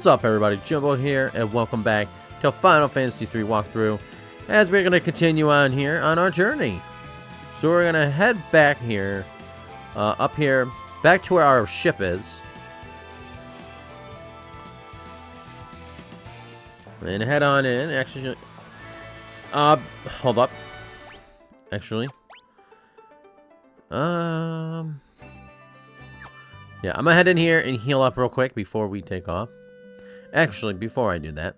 What's up, everybody? Jumbo here, and welcome back to Final Fantasy III walkthrough, as we're going to continue on here on our journey. So we're going to head back here, up here, back to where our ship is. And head on in. Actually, hold up. Actually, yeah, I'm gonna head in here and heal up real quick before we take off. Actually, before I do that,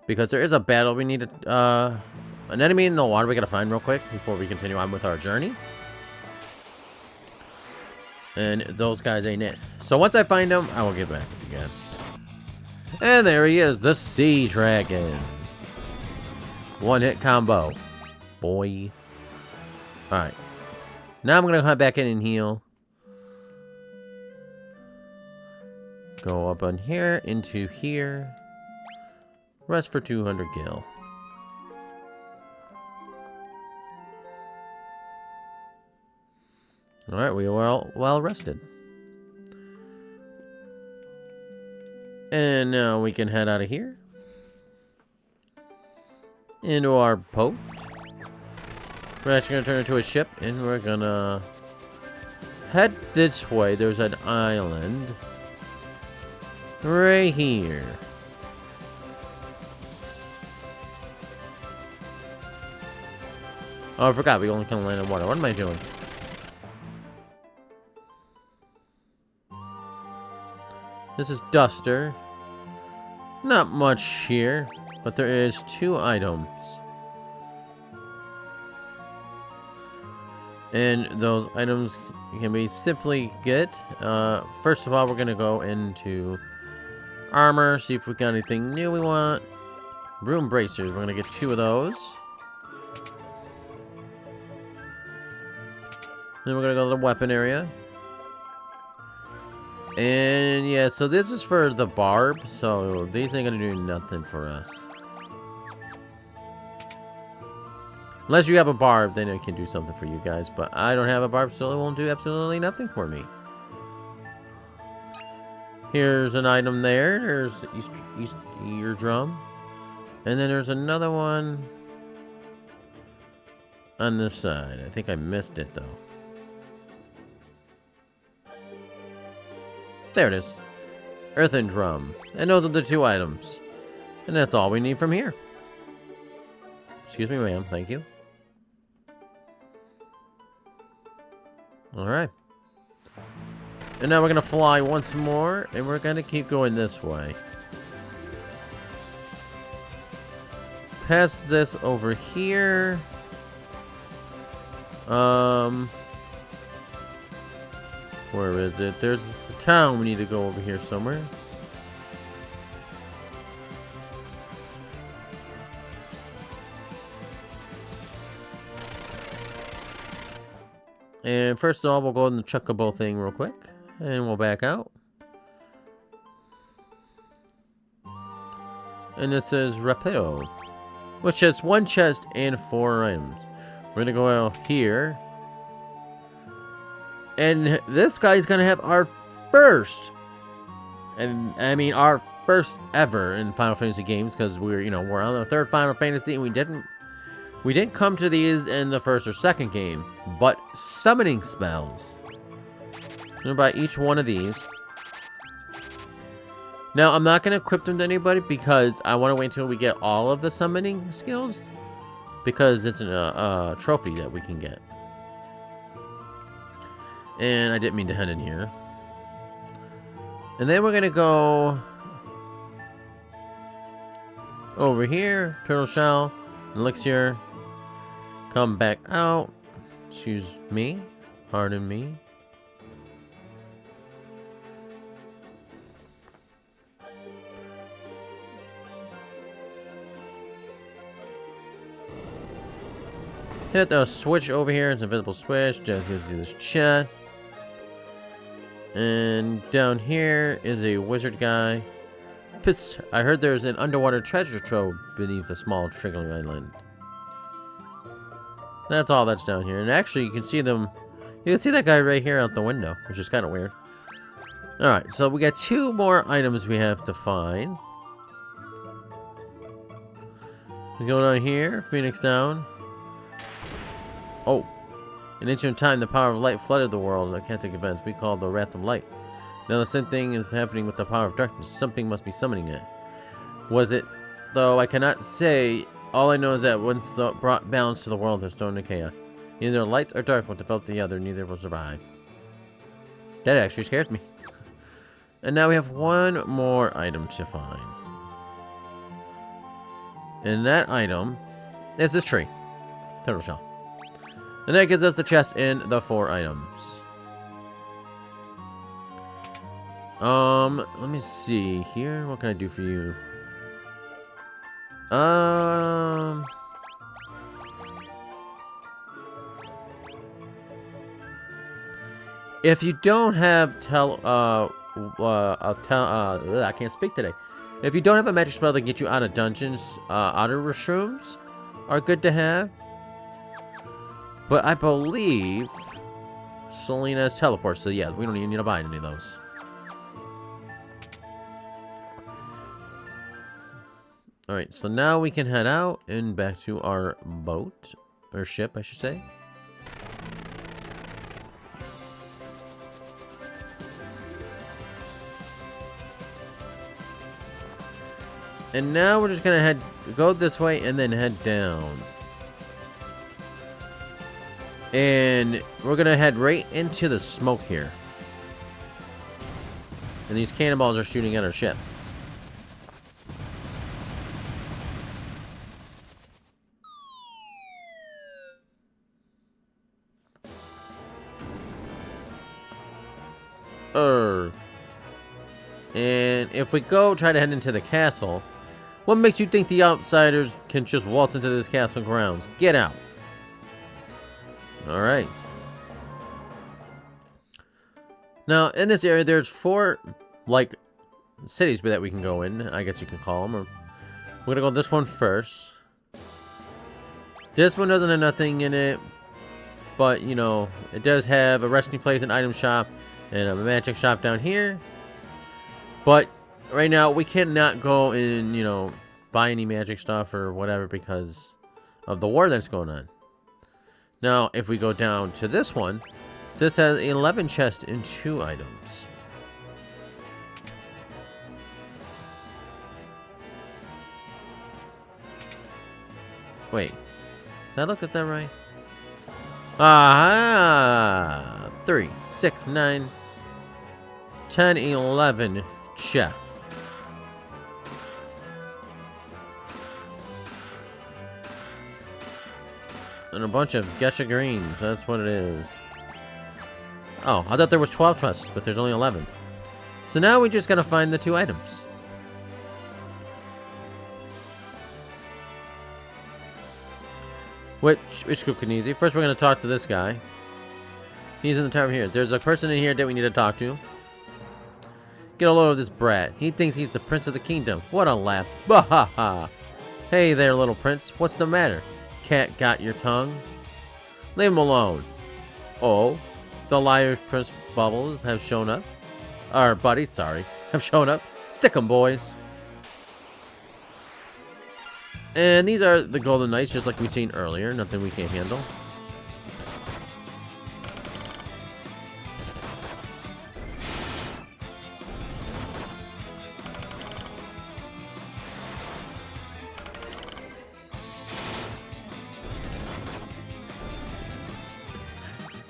because there is a battle we need to, an enemy in the water we gotta find real quick before we continue on with our journey. And those guys ain't it. So once I find them, I will get back again. And there he is, the Sea Dragon. One-hit combo. Boy. Alright. Now I'm gonna head back in and heal. Go up on here, into here. Rest for 200 gil. Alright, we are well rested. And now we can head out of here. Into our boat. We're actually going to turn it into a ship, and we're going to head this way. There's an island right here. Oh, I forgot. We only can land in water. What am I doing? This is Duster. Not much here, but there is 2 items. And those items can be simply get. First of all, we're going to go into armor, see if we got anything new we want. Room bracers, we're going to get 2 of those. Then we're going to go to the weapon area. And yeah, so this is for the barb, so these ain't going to do nothing for us. Unless you have a barb, then it can do something for you guys. But I don't have a barb, so it won't do absolutely nothing for me. Here's an item there. There's East eardrum. And then there's another one on this side. I think I missed it, though. There it is. Earthen drum. And those are the 2 items. And that's all we need from here. Excuse me, ma'am. Thank you. Alright. And now we're going to fly once more, and we're going to keep going this way. Past this over here. Where is it? There's a town we need to go over here somewhere. And first of all, we'll go in the Chocobo thing real quick. And we'll back out. And this is Rapido, which has 1 chest and 4 items. We're going to go out here. And this guy's going to have our first, and I mean our first ever in Final Fantasy games, because we're on the 3rd Final Fantasy, and we didn't come to these in the 1st or 2nd game, but summoning spells. I'm going to buy each one of these. Now, I'm not going to equip them to anybody because I want to wait until we get all of the summoning skills, because it's a trophy that we can get. And I didn't mean to head in here. And then we're going to go over here. Turtle shell. Elixir. Come back out. Excuse me. Pardon me. Hit the switch over here. It's an invisible switch. Just gives you this chest. And down here is a wizard guy. I heard there's an underwater treasure trove beneath a small trickling island. That's all that's down here. And actually, you can see them. You can see that guy right here out the window, which is kind of weird. Alright, so we got 2 more items we have to find. We go down here, Phoenix down. Oh. In ancient time, the power of light flooded the world of gigantic events we call the Wrath of Light. Now the same thing is happening with the power of darkness. Something must be summoning it. Was it? Though I cannot say. All I know is that once brought balance to the world, there's no chaos. Neither light or dark will develop the other, neither will survive. That actually scared me. And now we have 1 more item to find. And that item is this tree. Turtle shell. And that gives us the chest and the 4 items. Let me see here. What can I do for you? If you don't have I can't speak today. If you don't have a magic spell that get you out of dungeons, outer mushrooms are good to have. But I believe Selena has teleport, so yeah, we don't even need to buy any of those. Alright, so now we can head out and back to our boat. Or ship, I should say. And now we're just gonna go this way and then head down. And we're gonna head right into the smoke here. And these cannonballs are shooting at our ship. And if we try to head into the castle, what makes you think the outsiders can just waltz into this castle grounds? Get out. Alright. Now, in this area, there's 4, like, cities that we can go in. I guess you can call them. We're gonna go this one first. This one doesn't have nothing in it. But, you know, it does have a resting place, an item shop, and a magic shop down here. But right now, we cannot go and, you know, buy any magic stuff or whatever because of the war that's going on. Now, if we go down to this one, this has 11 chests and 2 items. Wait, did I look at that right? Ah, 3, 6, 9, 10, 11 chests. And a bunch of Getcha greens. That's what it is. Oh, I thought there was 12 chests, but there's only 11. So now we just gotta find the 2 items. Which group can easy? First, we're gonna talk to this guy. He's in the tavern here. There's a person in here that we need to talk to. Get a load of this brat. He thinks he's the prince of the kingdom. What a laugh. Bahaha. Hey there, little prince. What's the matter? Cat got your tongue? Leave him alone. Oh, the liar Prince Bubbles have shown up. Our buddies, sorry, have shown up. Sick 'em, boys. And these are the Golden Knights, just like we seen earlier. Nothing we can't handle.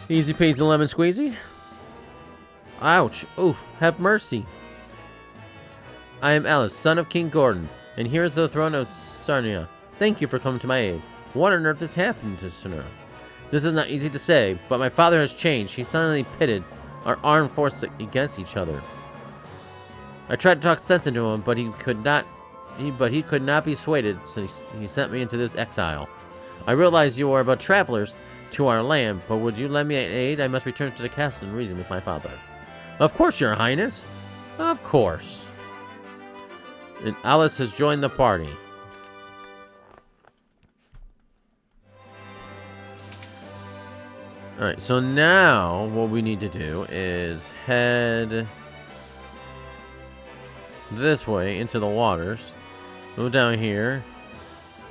Easy peasy lemon squeezy. Ouch. Oof. Have mercy. I am Alice, son of King Gordon, and here is the throne of Saronia. Thank you for coming to my aid. What on earth has happened to Saronia? This is not easy to say, but my father has changed. He suddenly pitted our armed forces against each other. I tried to talk sense into him, but he could not be swayed, so he sent me into this exile. I realize you are but travelers to our land, but would you lend me an aid? I must return to the castle and reason with my father. Of course, your highness. Of course. And Alice has joined the party. Alright, so now what we need to do is head this way into the waters. Go down here.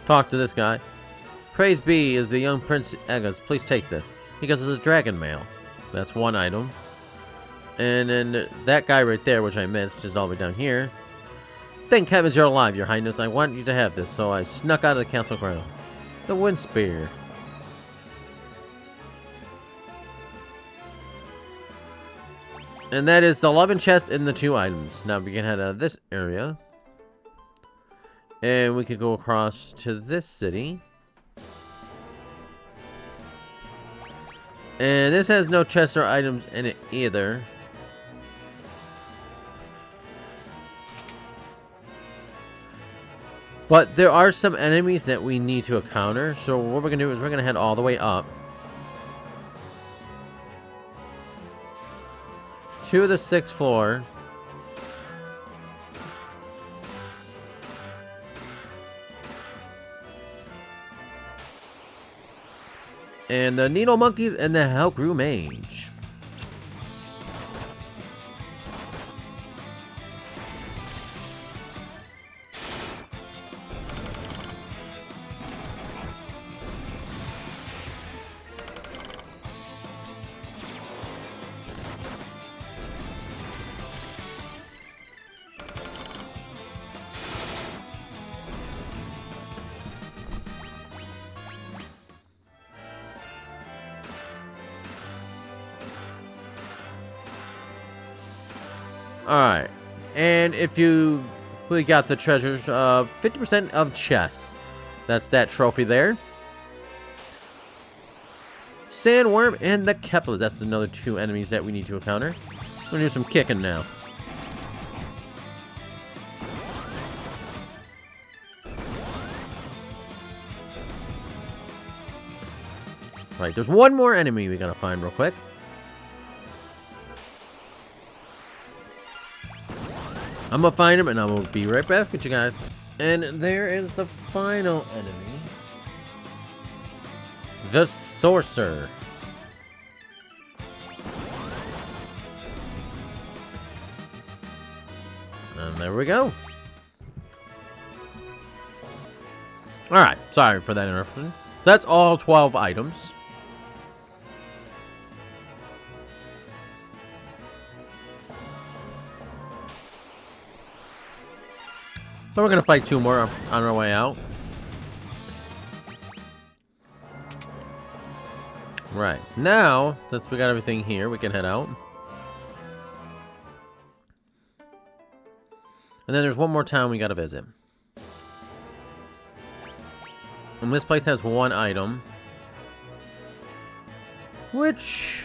Talk to this guy. Praise be is the young Prince Egas. Please take this. Because it's a dragon mail. That's one item. And then that guy right there, which I missed, is all the way down here. Thank heavens you're alive, your highness. I want you to have this, so I snuck out of the castle ground. The wind spear. And that is the 11 chest and the 2 items. Now we can head out of this area. And we could go across to this city. And this has no chests or items in it either. But there are some enemies that we need to encounter. So what we're going to do is we're going to head all the way up to the 6th floor. And the Needle Monkeys and the Hellgrew Mage. Alright, and if we got the treasures of 50% of chest. That's that trophy there. Sandworm and the Kepler. That's another 2 enemies that we need to encounter. We're gonna do some kicking now. Right, there's one more enemy we gotta find real quick. I'm gonna find him and I will be right back with you guys. And there is the final enemy. The Sorcerer. And there we go. Alright, sorry for that interruption. So that's all 12 items. So we're going to fight 2 more on our way out. Right. Now, since we got everything here, we can head out. And then there's one more town we got to visit. And this place has 1 item. Which...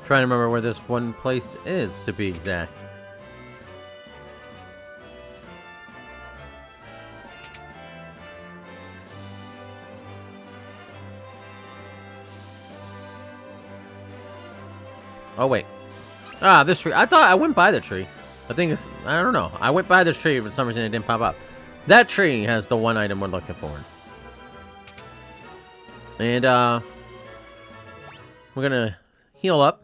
trying to remember where this one place is, to be exact. Oh, wait. Ah, this tree. I thought I went by the tree. I think it's... I don't know. I went by this tree, for some reason it didn't pop up. That tree has the 1 item we're looking for. And, we're gonna heal up.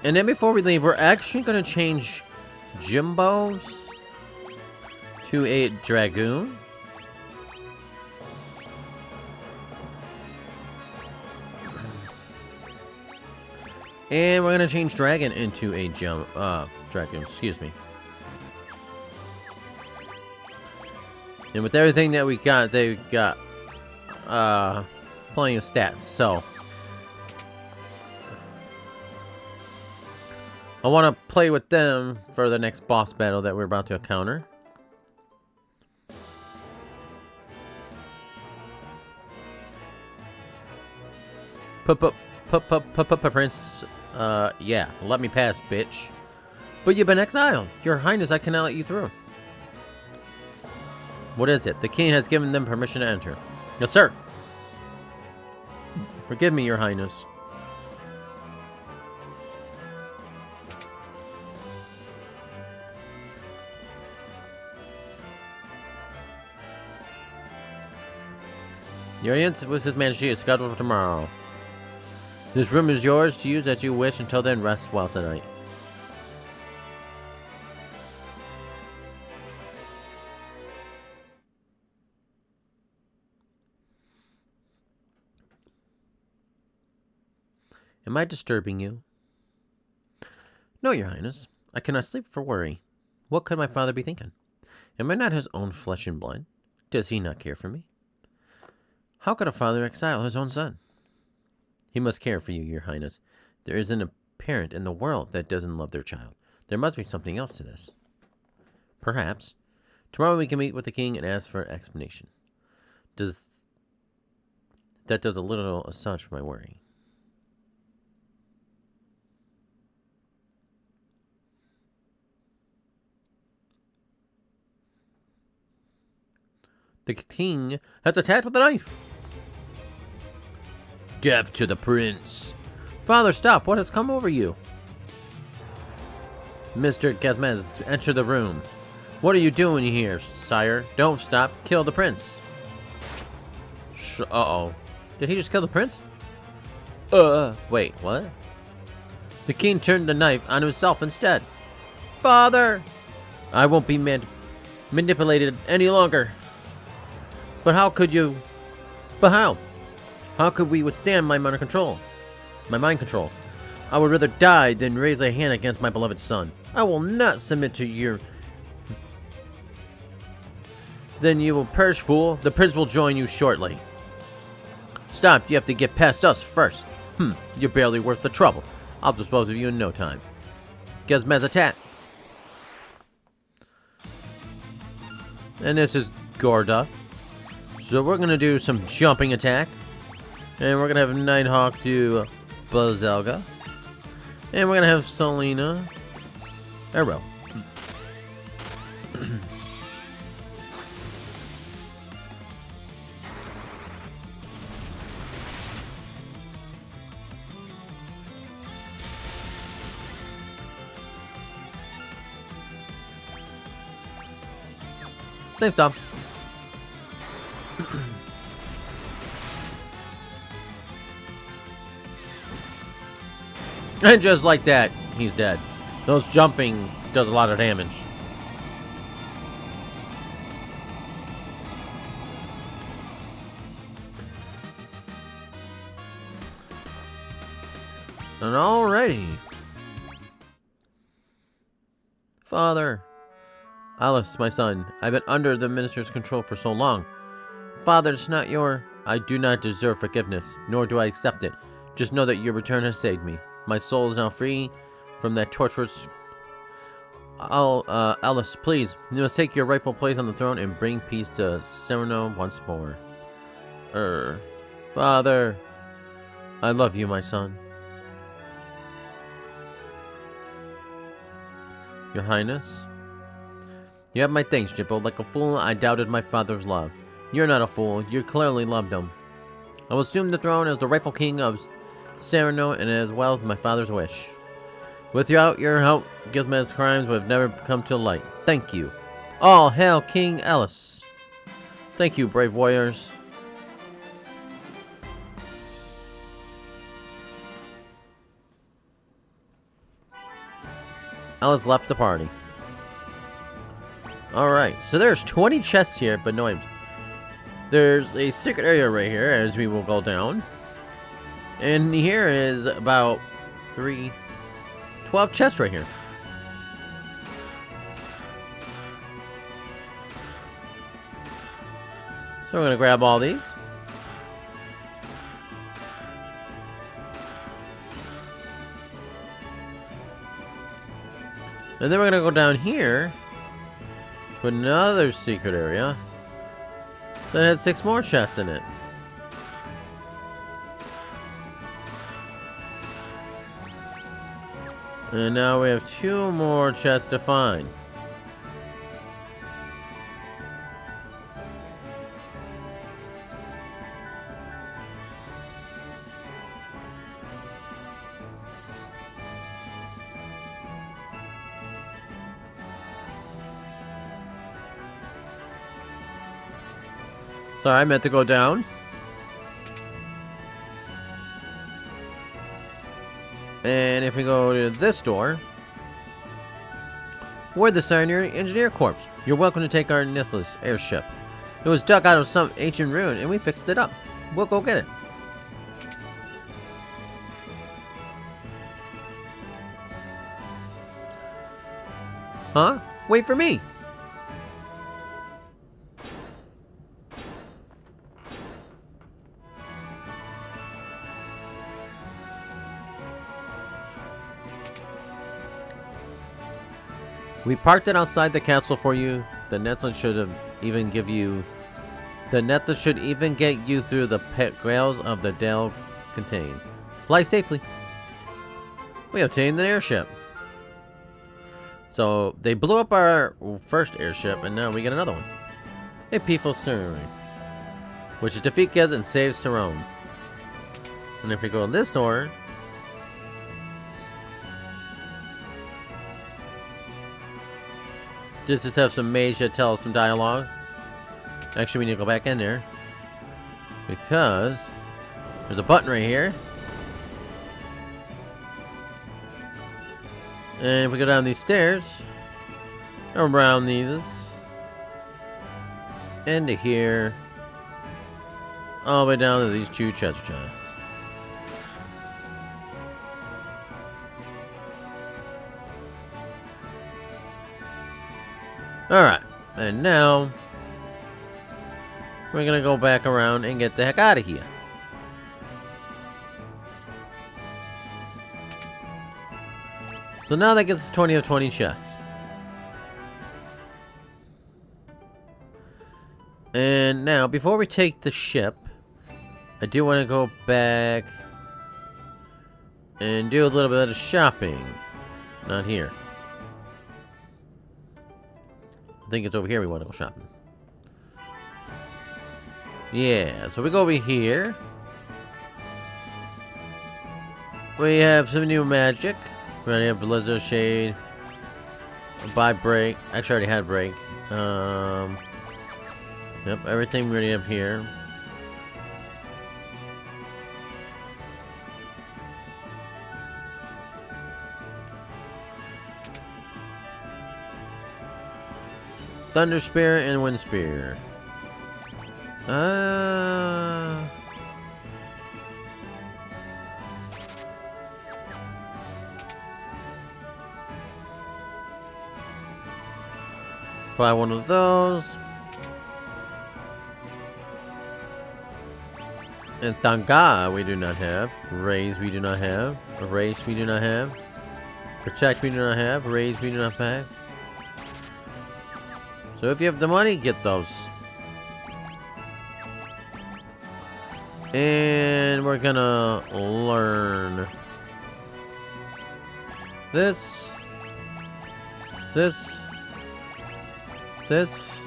And then before we leave, we're actually going to change Jimbo's to a Dragoon. And we're going to change Dragon into a Dragoon, excuse me. And with everything that we got, they got plenty of stats, so... I want to play with them for the next boss battle that we're about to encounter. Prince, yeah, let me pass, bitch. But you've been exiled. Your Highness, I cannot let you through. What is it? The king has given them permission to enter. Yes, sir. Forgive me, Your Highness. Your audience with His Majesty is scheduled for tomorrow. This room is yours to use as you wish. Until then, rest well tonight. Am I disturbing you? No, Your Highness. I cannot sleep for worry. What could my father be thinking? Am I not his own flesh and blood? Does he not care for me? How could a father exile his own son? He must care for you, Your Highness. There isn't a parent in the world that doesn't love their child. There must be something else to this. Perhaps. Tomorrow we can meet with the king and ask for an explanation. That does a little assuage for my worry. The king has attacked with a knife. Death to the prince. Father, stop. What has come over you? Mr. Gazmez, enter the room. What are you doing here, sire? Don't stop. Kill the prince. Uh-oh. Did he just kill the prince? Wait, what? The king turned the knife on himself instead. Father! I won't be manipulated any longer. But how could you... But how? How could we withstand my mind control? My mind control. I would rather die than raise a hand against my beloved son. I will not submit to your... Then you will perish, fool. The prince will join you shortly. Stop, you have to get past us first. You're barely worth the trouble. I'll dispose of you in no time. Gazmez attack. And this is Gorda. So we're going to do some jumping attack. And we're going to have Nighthawk do Bazelga. And we're going to have Selena Arrow. Same stuff. And just like that, he's dead. Those jumping does a lot of damage. And alrighty. Father. Alice, my son, I've been under the minister's control for so long. Father, it's not your... I do not deserve forgiveness, nor do I accept it. Just know that your return has saved me. My soul is now free from that torturous... Alice, please, you must take your rightful place on the throne and bring peace to Saronia once more. Father, I love you, my son. Your Highness? You have my thanks, Jippo. Like a fool, I doubted my father's love. You're not a fool. You clearly loved him. I will assume the throne as the rightful king of Saronia and as well as my father's wish. Without your help, Gizmed's crimes would have never come to light. Thank you. All hail King Alice. Thank you, brave warriors. Alice left the party. Alright, so there's 20 chests here, but no items. There's a secret area right here as we will go down. And here is about 12 chests right here. So we're going to grab all these. And then we're going to go down here to another secret area that had 6 more chests in it. And now we have 2 more chests to find. Sorry, I meant to go down. And if we go to this door, we're the Saronia Engineer Corps. You're welcome to take our nestless airship. It was dug out of some ancient ruin, and we fixed it up. We'll go get it. Huh? Wait for me! We parked it outside the castle for you. The Netson should have even give you... The net that should even get you through the pet grails of the Dale contain. Fly safely. We obtained the airship. So, they blew up our first airship, and now we get another one. A peaceful Saronia, which is defeat Gez and save Saronia. And if we go in this door... Does this have some mage that tell us some dialogue? Actually, we need to go back in there. Because... there's a button right here. And if we go down these stairs... around these... into here... all the way down to these two treasure chests. Alright, and now we're gonna go back around and get the heck out of here. So now that gets us 20 of 20 chests. And now, before we take the ship, I do want to go back and do a little bit of shopping. Not here. I think it's over here we want to go shopping. Yeah, so we go over here. We have some new magic. We already have Blizzard Shade. Buy break. Actually, I already had break. Yep, everything we already have here. Thunder Spear and Wind Spear. Buy one of those. And Thanga we do not have. Raise we do not have. Erase we do not have. Protect we do not have. Raise we do not pack. So if you have the money, get those. And we're gonna learn this, this, this,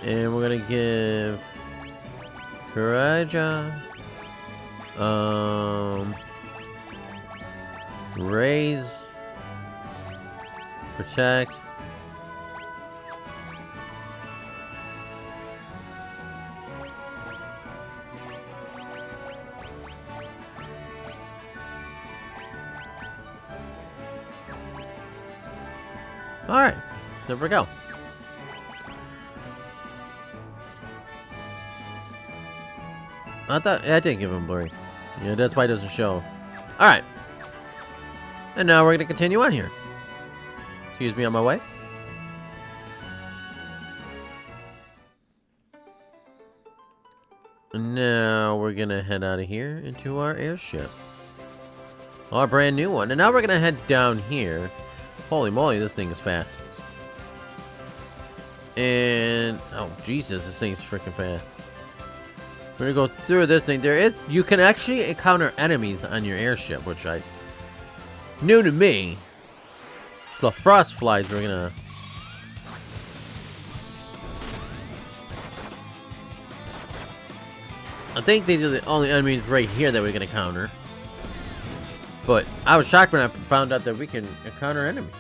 and we're gonna give Karaja raise, protect, all right, there we go. I thought I didn't give him blurry. Yeah, that's why it doesn't show. Alright. And now we're going to continue on here. Excuse me on my way. And now we're going to head out of here into our airship. Our brand new one. And now we're going to head down here. Holy moly, this thing is fast. And... oh, Jesus, this thing's freaking fast. We're gonna go through this thing. You can actually encounter enemies on your airship, which new to me. The frost flies we're gonna... I think these are the only enemies right here that we're gonna encounter. But I was shocked when I found out that we can encounter enemies.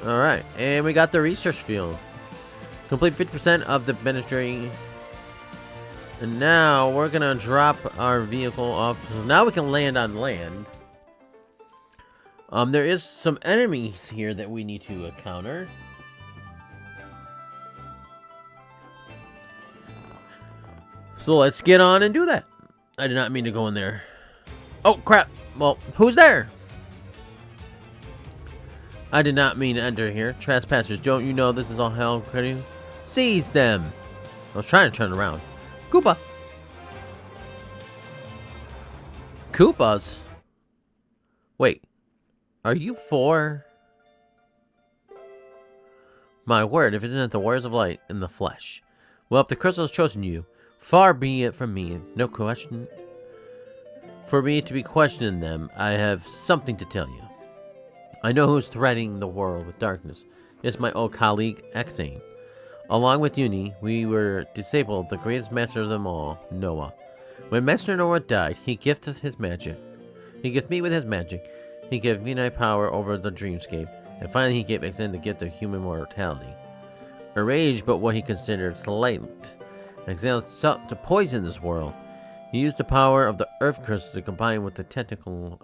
Alright, and we got the research field. Complete 50% of the ministry. And now we're gonna drop our vehicle off. So now we can land on land. There is some enemies here that we need to encounter. So let's get on and do that. I did not mean to go in there. Oh, crap. Well, who's there? I did not mean to enter here. Trespassers, don't you know this is all hell? Seize them. I was trying to turn around. Koopa. Koopas? Wait. Are you four? My word, if it isn't the warriors of light in the flesh. Well, if the crystal has chosen you, far be it from me, no question. For me to be questioning them, I have something to tell you. I know who's threatening the world with darkness. It's my old colleague, Exane. Along with Uni, we were disabled the greatest master of them all, Noah. When Master Noah died, he gifted his magic. He gifted me with his magic. He gave me power over the dreamscape. And finally he gave Exane the gift of human mortality. Enraged but what he considered slight, Exane sought to poison this world. He used the power of the earth crystal to combine with the technical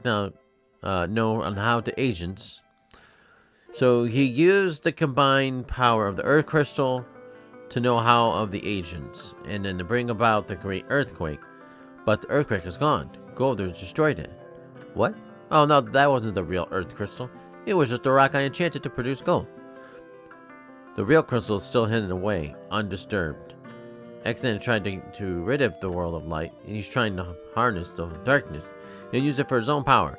know on how to agents. So he used the combined power of the earth crystal to know how of the agents, and then to bring about the great earthquake. But the earthquake is gone. Golders destroyed it. What? Oh no, that wasn't the real earth crystal. It was just a rock I enchanted to produce gold. The real crystal is still hidden away, undisturbed. Exane tried to rid of the world of light, and he's trying to harness the darkness. He'll use it for his own power.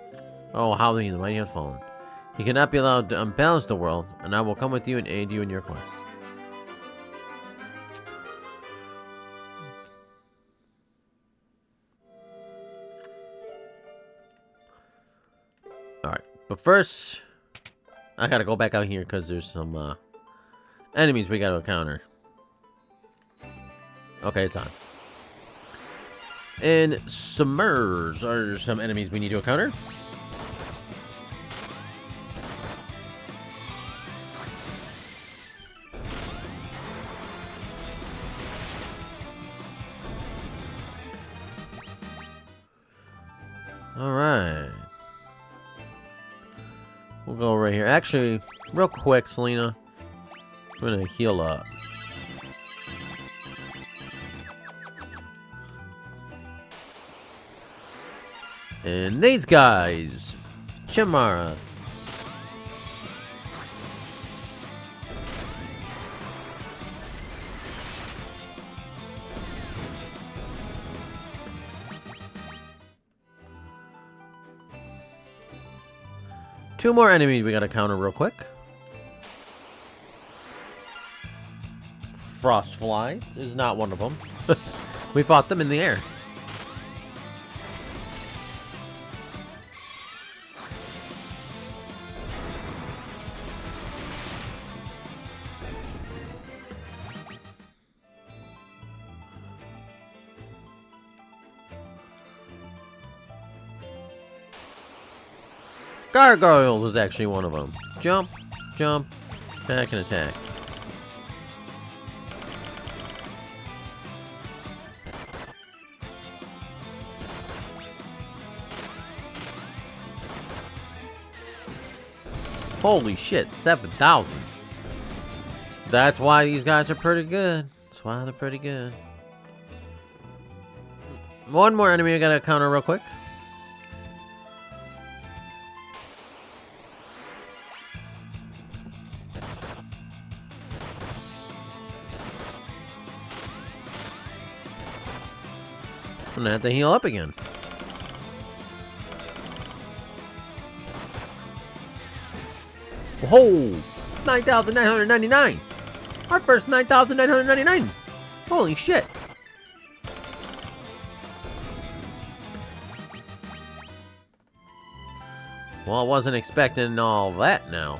Oh, how the mighty has fallen. He cannot be allowed to unbalance the world, and I will come with you and aid you in your quest. Alright, but first, I gotta go back out here because there's some enemies we gotta encounter. Okay, it's on. And submerge are some enemies we need to encounter. Alright. We'll go right here. Actually, real quick, Selena. I'm gonna heal up. And these guys. Chimara. Two more enemies we gotta counter real quick. Frost flies is not one of them. We fought them in the air. Gargoyles was actually one of them. Jump, jump, attack, and attack. Holy shit, 7,000. That's why these guys are pretty good. That's why they're pretty good. One more enemy I gotta counter real quick. I'm gonna have to heal up again. Whoa! 9,999! Our first 9,999! Holy shit! Well, I wasn't expecting all that now.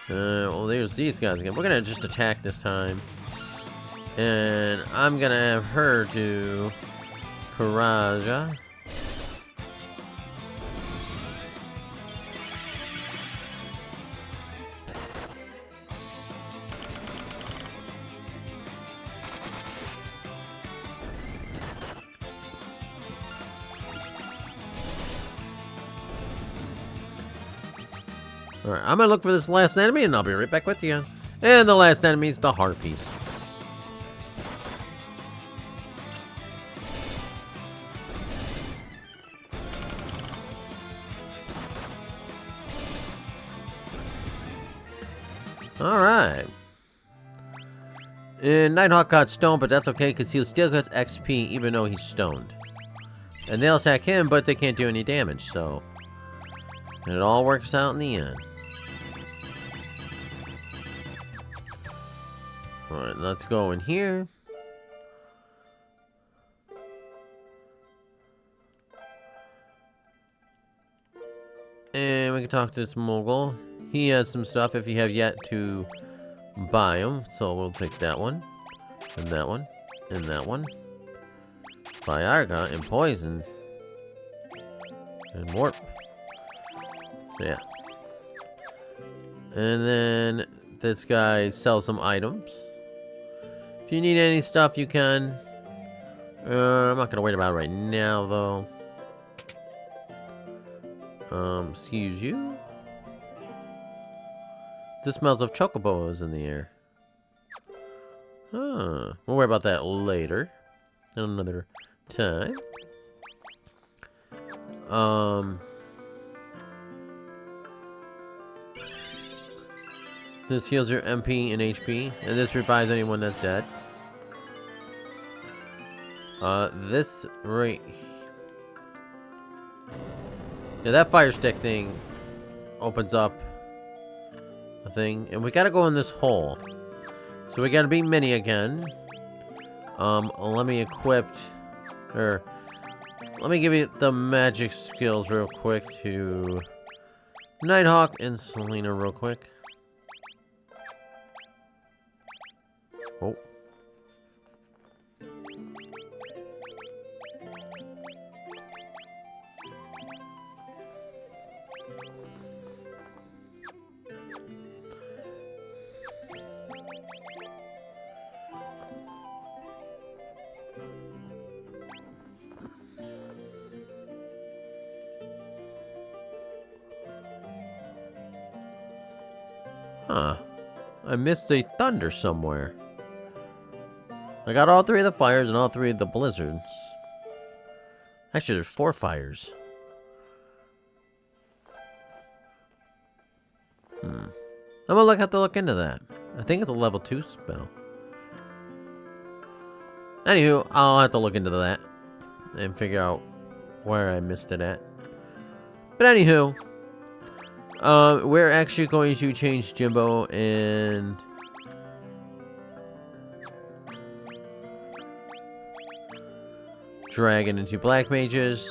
Well, there's these guys again. We're gonna just attack this time. And I'm gonna have her do Karaja. Alright, I'm gonna look for this last enemy and I'll be right back with you. And the last enemy is the Harpies. Alright. And Nighthawk got stoned, but that's okay because he still gets XP even though he's stoned. And they'll attack him, but they can't do any damage, so it all works out in the end. Alright, let's go in here. And we can talk to this mogul. He has some stuff if you have yet to buy him. So we'll take that one. And that one. And that one. Buy Arga and Poison. And Warp. So yeah. And then this guy sells some items. If you need any stuff, you can. I'm not gonna wait about it right now, though. Excuse you. The smells of chocobos in the air. Huh. We'll worry about that later. Another time. This heals your MP and HP, and this revives anyone that's dead. This right. Yeah, that fire stick thing opens up a thing, and we gotta go in this hole. So we gotta be mini again. Let me equip, or let me give you the magic skills real quick to Nighthawk and Selena real quick. Oh. Huh. I missed a thunder somewhere. I got all three of the fires and all three of the blizzards. Actually, there's 4 fires. I'm gonna have to look into that. I think it's a level 2 spell. Anywho, I'll have to look into that and figure out where I missed it at. But anywho, we're actually going to change Jimbo and Dragon into black mages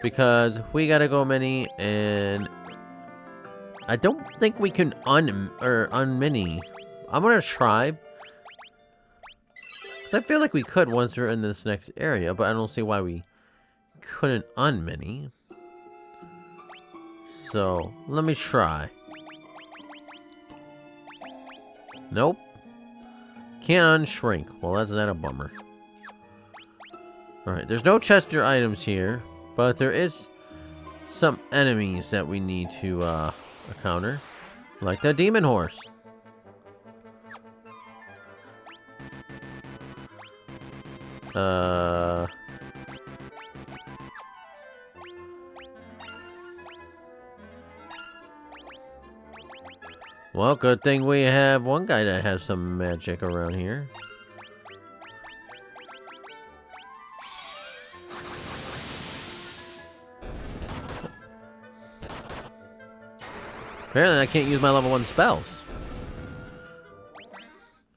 because we gotta go mini, and I don't think we can unmini. I'm gonna try because I feel like we could once we're in this next area, but I don't see why we couldn't unmini. So let me try. Nope. Can't unshrink. Well, that's not a bummer. Alright, there's no chest or items here, but there is some enemies that we need to encounter. Like the demon horse. Well, good thing we have one guy that has some magic around here. Apparently I can't use my level 1 spells.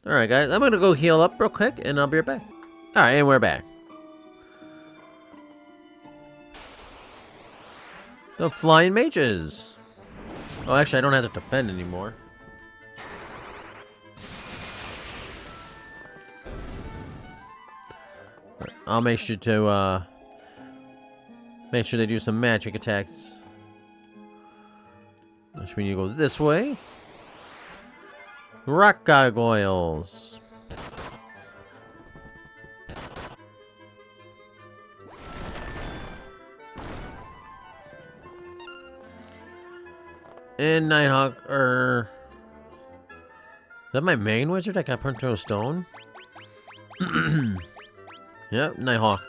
Alright guys, I'm gonna go heal up real quick and I'll be right back. Alright, and we're back. The flying mages. Oh, actually, I don't have to defend anymore. I'll make sure to, make sure they do some magic attacks. Which means you go this way. Rock gargoyles. And Nighthawk, is that my main wizard that got burnt to a stone? Yep, Nighthawk.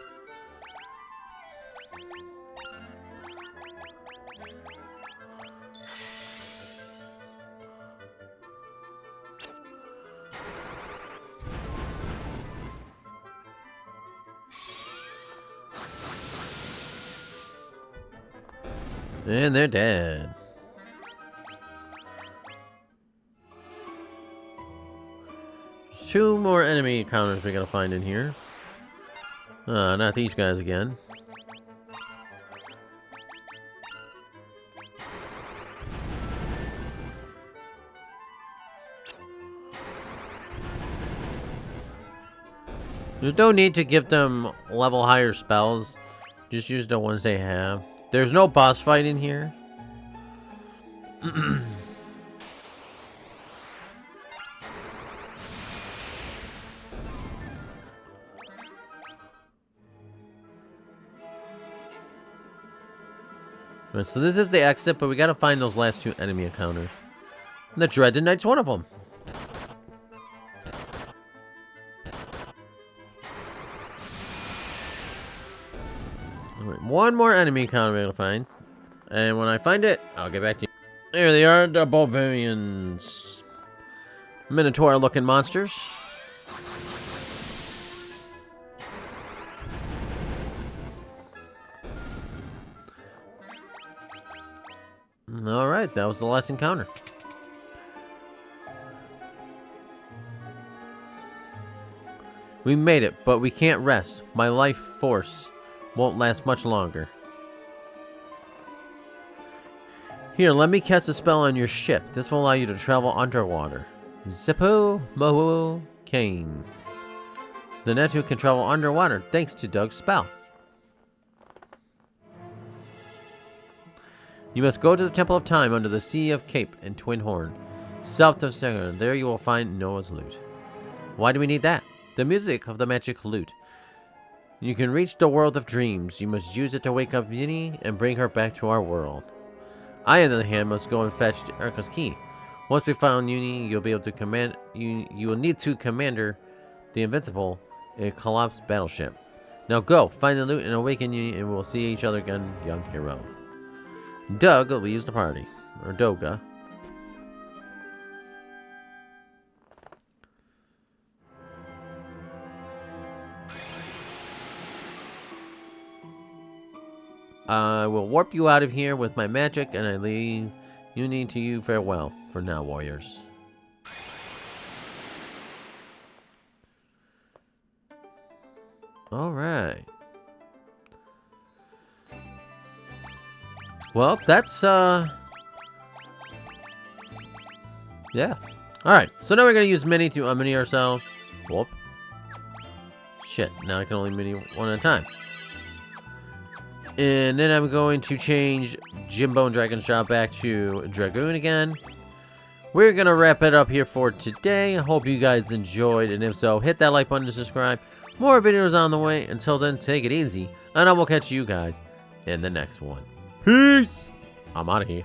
And they're dead. Two more enemy encounters we gotta find in here. Not these guys again. There's no need to give them level higher spells. Just use the ones they have. There's no boss fight in here. Right, so this is the exit, but we gotta find those last two enemy encounters. And the Dreaded Knight's one of them. Alright, one more enemy encounter we gotta find. And when I find it, I'll get back to you. There they are, the Bavarians. Minotaur-looking monsters. Alright, that was the last encounter. We made it, but we can't rest. My life force won't last much longer. Here, let me cast a spell on your ship. This will allow you to travel underwater. Zippo Moho Kane. The Netu can travel underwater thanks to Doug's spell. You must go to the Temple of Time under the Sea of Cape and Twin Horn. South of Saronia. There you will find Noah's lute. Why do we need that? The music of the magic lute. You can reach the world of dreams. You must use it to wake up Yini and bring her back to our world. I, on the other hand, must go and fetch Urka's key. Once we found Yuni, you'll be able to command. You will need to commander the Invincible, a collapsed battleship. Now go, find the loot and awaken Yuni, and we'll see each other again, young hero. Doug leaves the party, or Doga. I will warp you out of here with my magic, and I leave Yuni to you. Farewell for now, warriors. All right. Well, that's yeah. All right. So now we're gonna use mini to mini ourselves. Whoop. Shit. Now I can only mini one at a time. And then I'm going to change Jimbo and Dragon Shot back to Dragoon again. We're going to wrap it up here for today. I hope you guys enjoyed. And if so, hit that like button to subscribe. More videos on the way. Until then, take it easy. And I will catch you guys in the next one. Peace! I'm out of here.